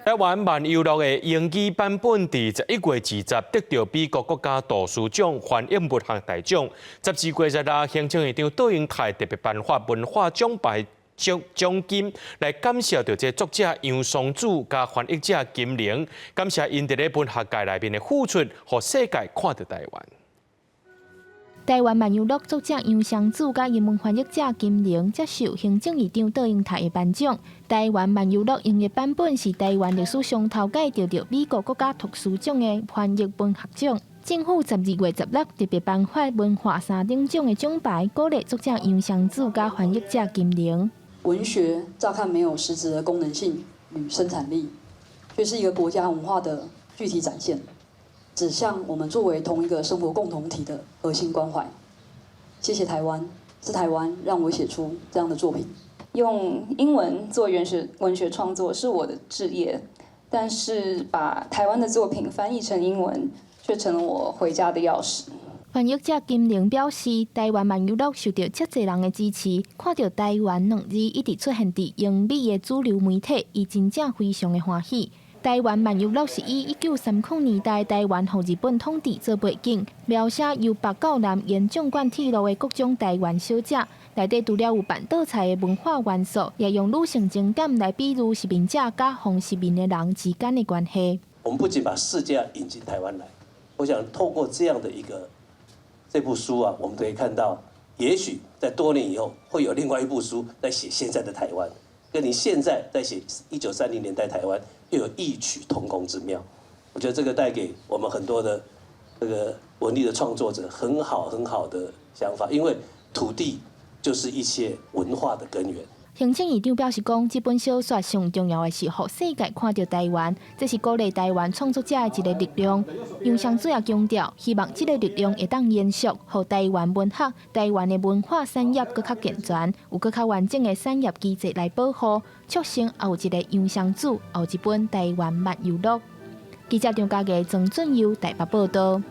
台湾慢悠录的英语版本，伫11月20得到美国国家图书奖翻译物学大奖。12月26，行政院长杜英泰特别颁发文化奖牌奖金，来感谢到这作者杨双子加翻译者金玲，感谢因伫咧文学界内面的付出，让世界看到台湾。台湾慢悠录作者杨双子甲英文翻译者金玲接受行政院长杜英泰的颁奖。台湾慢悠录英语版本是台湾历史上头届得到美国国家图书奖的翻译文学奖。政府12月16特别颁发文化3等奖的奖牌，鼓励作者杨双子甲翻译者金玲。文学乍看没有实质的功能性与生产力，却是一个国家文化的具体展现。指向我们作为同一个生活共同体的核心关怀。谢谢台湾，是台湾让我写出这样的作品。用英文做文学创作是我的志业，但是把台湾的作品翻译成英文，却成了我回家的钥匙。翻译者金玲表示，台湾慢悠录受到遮侪人的支持，看到台湾2字一直出现伫英美的主流媒体，伊真正非常的欢喜。台湾慢悠录是以1930年代台湾互日本统治做背景，描写由北到南沿纵贯铁路的各种台湾小姐，内底除了有办倒菜的文化元素，也用女性情感来比喻殖民者甲奉殖民的人之间的关系。我们不仅把世界引进台湾来，我想透过这样的这部书啊，我们可以看到，也许在多年以后会有另外一部书在写现在的台湾，跟你现在在写1930年代台湾又有异曲同工之妙。我觉得这个带给我们很多的文艺的创作者很好的想法，因为土地就是一切文化的根源。行政院长表示讲，这本小说上重要的是，让世界看到台湾，这是鼓励台湾创作者的一个力量。杨双子也强调，希望这个力量会当延续，让台湾文学、台湾的文化产业更较健全，有更较完整的产业机制来保护，促成后一个杨双子，后一本台湾慢悠录。记者张家嘅曾俊佑台北报道。